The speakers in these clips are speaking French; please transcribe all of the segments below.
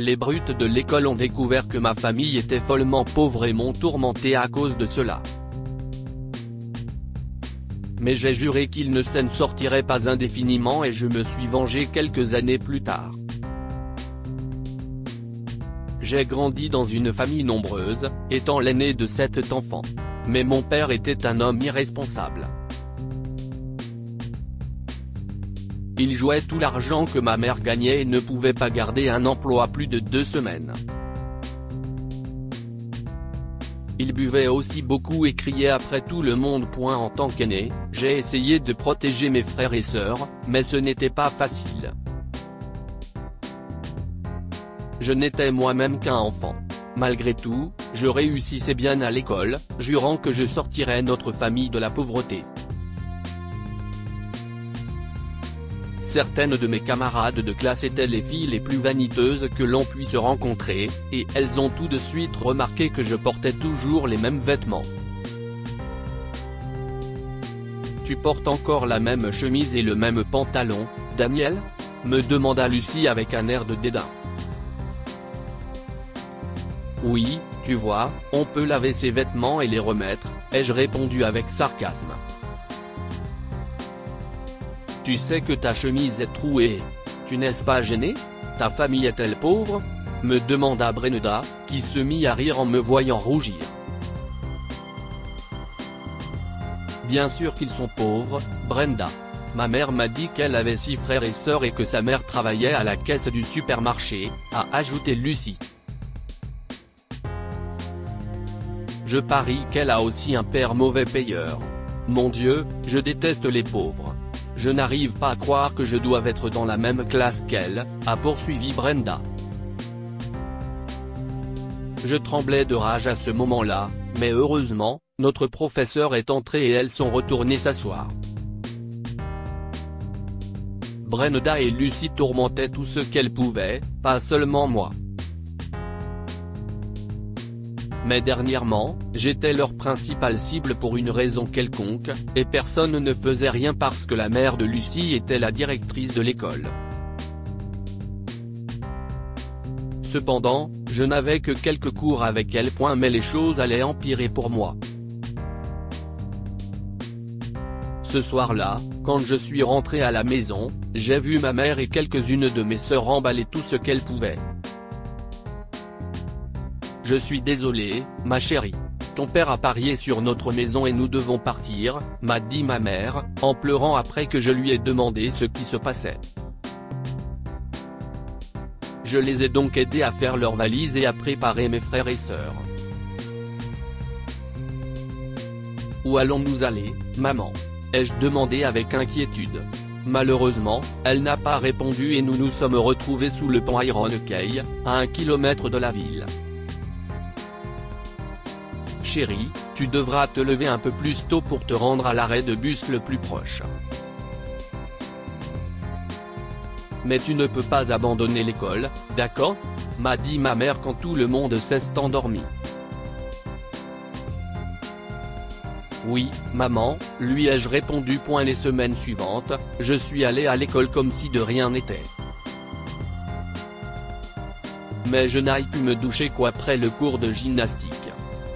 Les brutes de l'école ont découvert que ma famille était follement pauvre et m'ont tourmenté à cause de cela. Mais j'ai juré qu'ils ne s'en sortiraient pas indéfiniment et je me suis vengé quelques années plus tard. J'ai grandi dans une famille nombreuse, étant l'aîné de 7 enfants. Mais mon père était un homme irresponsable. Il jouait tout l'argent que ma mère gagnait et ne pouvait pas garder un emploi plus de 2 semaines. Il buvait aussi beaucoup et criait après tout le monde. En tant qu'aîné, j'ai essayé de protéger mes frères et sœurs, mais ce n'était pas facile. Je n'étais moi-même qu'un enfant. Malgré tout, je réussissais bien à l'école, jurant que je sortirais notre famille de la pauvreté. Certaines de mes camarades de classe étaient les filles les plus vaniteuses que l'on puisse rencontrer, et elles ont tout de suite remarqué que je portais toujours les mêmes vêtements. Tu portes encore la même chemise et le même pantalon, Daniel ? Me demanda Lucie avec un air de dédain. Oui, tu vois, on peut laver ses vêtements et les remettre, ai-je répondu avec sarcasme. Tu sais que ta chemise est trouée. Tu n'es pas gêné? Ta famille est-elle pauvre? Me demanda Brenda, qui se mit à rire en me voyant rougir. Bien sûr qu'ils sont pauvres, Brenda. Ma mère m'a dit qu'elle avait 6 frères et sœurs et que sa mère travaillait à la caisse du supermarché, a ajouté Lucie. Je parie qu'elle a aussi un père mauvais payeur. Mon Dieu, je déteste les pauvres. Je n'arrive pas à croire que je doive être dans la même classe qu'elle, a poursuivi Brenda. Je tremblais de rage à ce moment-là, mais heureusement, notre professeur est entré et elles sont retournées s'asseoir. Brenda et Lucie tourmentaient tout ce qu'elles pouvaient, pas seulement moi. Mais dernièrement, j'étais leur principale cible pour une raison quelconque, et personne ne faisait rien parce que la mère de Lucie était la directrice de l'école. Cependant, je n'avais que quelques cours avec elle. Mais les choses allaient empirer pour moi. Ce soir-là, quand je suis rentré à la maison, j'ai vu ma mère et quelques-unes de mes sœurs emballer tout ce qu'elles pouvaient. Je suis désolé, ma chérie. Ton père a parié sur notre maison et nous devons partir, m'a dit ma mère, en pleurant après que je lui ai demandé ce qui se passait. Je les ai donc aidés à faire leurs valises et à préparer mes frères et sœurs. Où allons-nous aller, maman? Ai-je demandé avec inquiétude. Malheureusement, elle n'a pas répondu et nous nous sommes retrouvés sous le pont Iron Key, à 1 kilomètre de la ville. Chérie, tu devras te lever un peu plus tôt pour te rendre à l'arrêt de bus le plus proche. Mais tu ne peux pas abandonner l'école, d'accord? M'a dit ma mère quand tout le monde s'est endormi. Oui, maman, lui ai-je répondu. Les semaines suivantes, je suis allé à l'école comme si de rien n'était. Mais je n'ai pu me doucher qu'après le cours de gymnastique.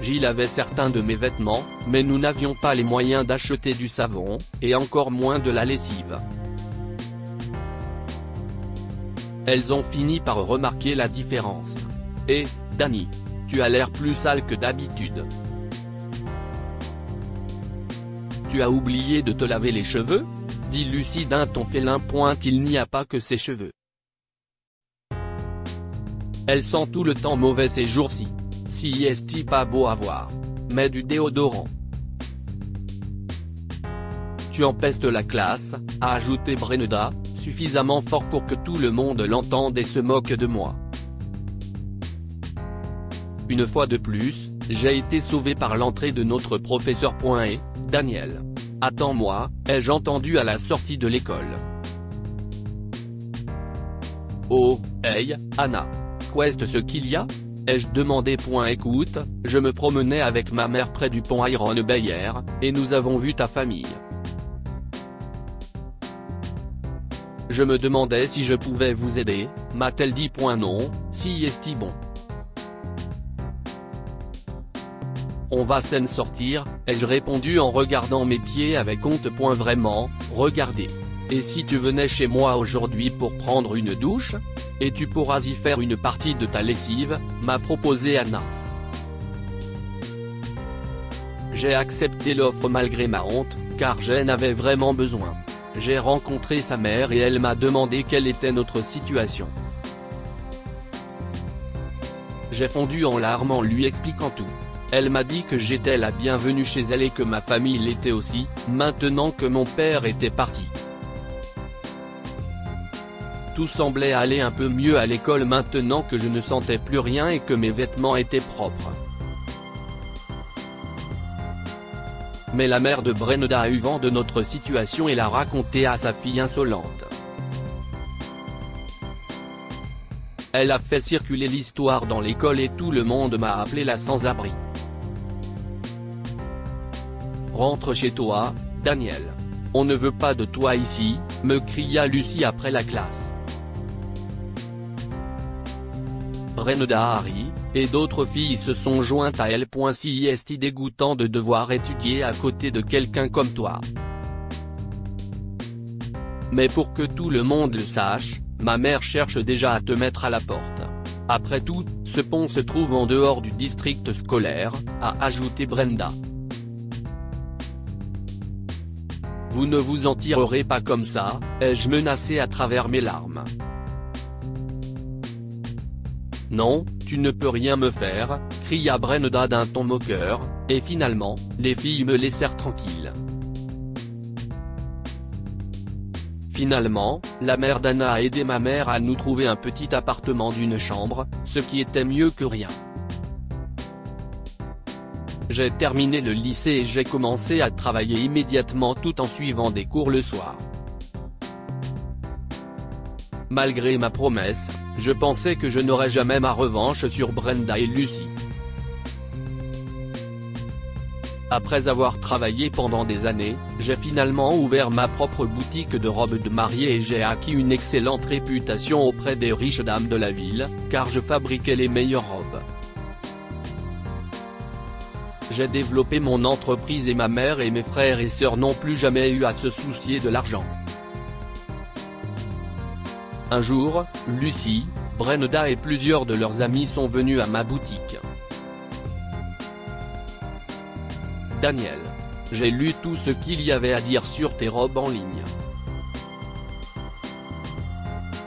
Gilles avait certains de mes vêtements, mais nous n'avions pas les moyens d'acheter du savon, et encore moins de la lessive. Elles ont fini par remarquer la différence. Eh, Dani, tu as l'air plus sale que d'habitude. Tu as oublié de te laver les cheveux? Dit Lucie d'un ton félin. Il n'y a pas que ses cheveux. Elle sent tout le temps mauvais ces jours-ci. Si est-il pas beau à voir. Mets du déodorant. Tu empestes la classe, a ajouté Brenda, suffisamment fort pour que tout le monde l'entende et se moque de moi. Une fois de plus, j'ai été sauvé par l'entrée de notre professeur. Et, Daniel. Attends-moi, ai-je entendu à la sortie de l'école. Oh, hey, Anna. Qu'est-ce ce qu'il y a? Ai-je demandé. Écoute, je me promenais avec ma mère près du pont Iron Bayer, et nous avons vu ta famille. Je me demandais si je pouvais vous aider, m'a-t-elle dit. Non, si est-il bon. On va s'en sortir, ai-je répondu en regardant mes pieds avec honte. Vraiment, regardez. Et si tu venais chez moi aujourd'hui pour prendre une douche? Et tu pourras y faire une partie de ta lessive, m'a proposé Anna. J'ai accepté l'offre malgré ma honte, car j'en avais vraiment besoin. J'ai rencontré sa mère et elle m'a demandé quelle était notre situation. J'ai fondu en larmes en lui expliquant tout. Elle m'a dit que j'étais la bienvenue chez elle et que ma famille l'était aussi, maintenant que mon père était parti. Tout semblait aller un peu mieux à l'école maintenant que je ne sentais plus rien et que mes vêtements étaient propres. Mais la mère de Brenda a eu vent de notre situation et l'a raconté à sa fille insolente. Elle a fait circuler l'histoire dans l'école et tout le monde m'a appelé la sans-abri. Rentre chez toi, Daniel. On ne veut pas de toi ici, me cria Lucie après la classe. Brenda a ri, et d'autres filles se sont jointes à elle. Si est dégoûtant de devoir étudier à côté de quelqu'un comme toi. Mais pour que tout le monde le sache, ma mère cherche déjà à te mettre à la porte. Après tout, ce pont se trouve en dehors du district scolaire, a ajouté Brenda. Vous ne vous en tirerez pas comme ça, ai-je menacé à travers mes larmes. Non, tu ne peux rien me faire, cria Brenda d'un ton moqueur, et finalement, les filles me laissèrent tranquille. Finalement, la mère d'Anna a aidé ma mère à nous trouver un petit appartement d'une chambre, ce qui était mieux que rien. J'ai terminé le lycée et j'ai commencé à travailler immédiatement tout en suivant des cours le soir. Malgré ma promesse, je pensais que je n'aurais jamais ma revanche sur Brenda et Lucie. Après avoir travaillé pendant des années, j'ai finalement ouvert ma propre boutique de robes de mariée et j'ai acquis une excellente réputation auprès des riches dames de la ville, car je fabriquais les meilleures robes. J'ai développé mon entreprise et ma mère et mes frères et sœurs n'ont plus jamais eu à se soucier de l'argent. Un jour, Lucie, Brenda et plusieurs de leurs amis sont venus à ma boutique. Daniel. J'ai lu tout ce qu'il y avait à dire sur tes robes en ligne.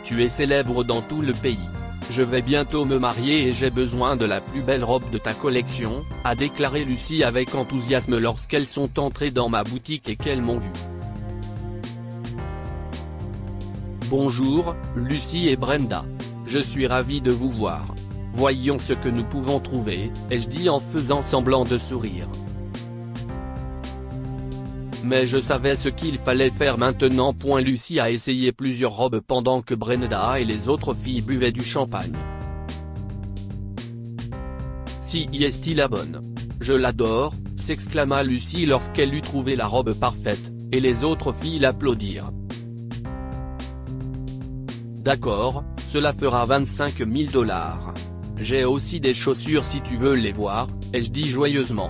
Tu es célèbre dans tout le pays. Je vais bientôt me marier et j'ai besoin de la plus belle robe de ta collection, a déclaré Lucie avec enthousiasme lorsqu'elles sont entrées dans ma boutique et qu'elles m'ont vu. Bonjour, Lucie et Brenda. Je suis ravi de vous voir. Voyons ce que nous pouvons trouver, ai-je dit en faisant semblant de sourire. Mais je savais ce qu'il fallait faire maintenant. Lucie a essayé plusieurs robes pendant que Brenda et les autres filles buvaient du champagne. Si est-il la bonne? Je l'adore, s'exclama Lucie lorsqu'elle eut trouvé la robe parfaite, et les autres filles l'applaudirent. D'accord, cela fera 25 000 $. J'ai aussi des chaussures si tu veux les voir, ai-je dit joyeusement.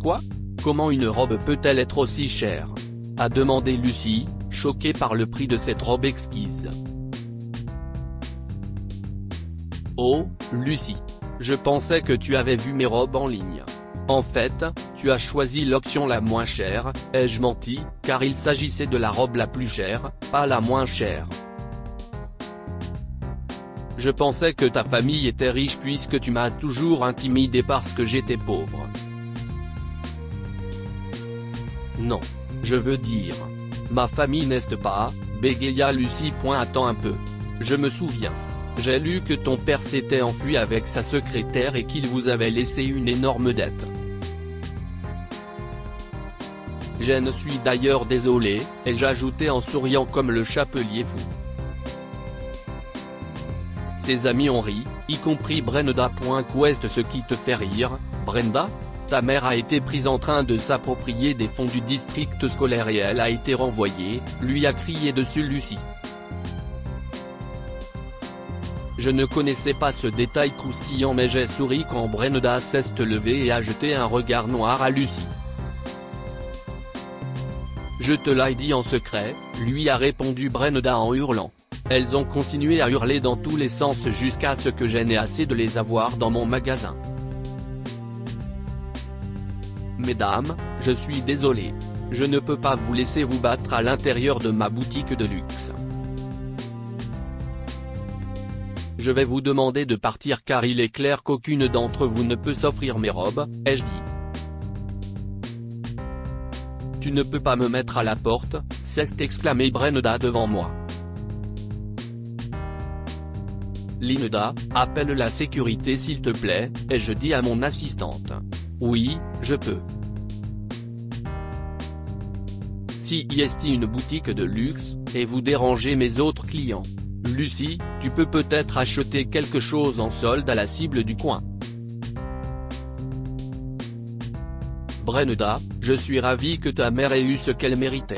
Quoi? Comment une robe peut-elle être aussi chère? A demandé Lucie, choquée par le prix de cette robe exquise. Oh, Lucie. Je pensais que tu avais vu mes robes en ligne. En fait, tu as choisi l'option la moins chère, ai-je menti, car il s'agissait de la robe la plus chère, pas la moins chère. Je pensais que ta famille était riche puisque tu m'as toujours intimidé parce que j'étais pauvre. Non. Je veux dire. Ma famille n'est-ce pas, bégaya Lucie. Attends un peu. Je me souviens. J'ai lu que ton père s'était enfui avec sa secrétaire et qu'il vous avait laissé une énorme dette. Je ne suis d'ailleurs désolé, ai-je ajouté en souriant comme le chapelier fou. Ses amis ont ri, y compris Brenda. Qu'est-ce qui te fait rire, Brenda? Ta mère a été prise en train de s'approprier des fonds du district scolaire et elle a été renvoyée, lui a crié dessus Lucie. Je ne connaissais pas ce détail croustillant mais j'ai souri quand Brenda s'est levée et a jeté un regard noir à Lucie. Je te l'ai dit en secret, lui a répondu Brenda en hurlant. Elles ont continué à hurler dans tous les sens jusqu'à ce que j'en ai assez de les avoir dans mon magasin. Mesdames, je suis désolé. Je ne peux pas vous laisser vous battre à l'intérieur de ma boutique de luxe. Je vais vous demander de partir car il est clair qu'aucune d'entre vous ne peut s'offrir mes robes, ai-je dit. Tu ne peux pas me mettre à la porte, s'est exclamé Brenda devant moi. Linda, appelle la sécurité s'il te plaît, et je dis à mon assistante. Oui, je peux. Si est une boutique de luxe, et vous dérangez mes autres clients. Lucie, tu peux peut-être acheter quelque chose en solde à la cible du coin. Brenda, je suis ravi que ta mère ait eu ce qu'elle méritait.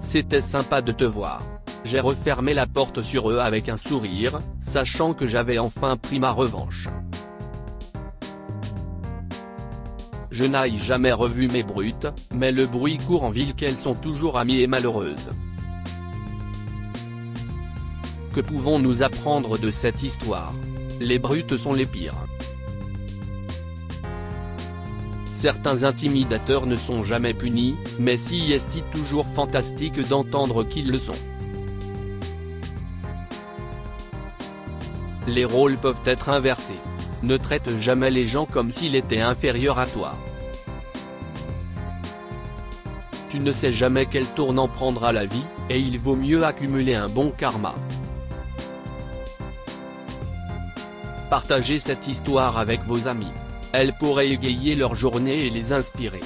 C'était sympa de te voir. J'ai refermé la porte sur eux avec un sourire, sachant que j'avais enfin pris ma revanche. Je n'ai jamais revu mes brutes, mais le bruit court en ville qu'elles sont toujours amies et malheureuses. Que pouvons-nous apprendre de cette histoire? Les brutes sont les pires. Certains intimidateurs ne sont jamais punis, mais si est toujours fantastique d'entendre qu'ils le sont. Les rôles peuvent être inversés. Ne traite jamais les gens comme s'ils étaient inférieurs à toi. Tu ne sais jamais quel tournant prendra la vie, et il vaut mieux accumuler un bon karma. Partagez cette histoire avec vos amis. Elle pourrait égayer leur journée et les inspirer.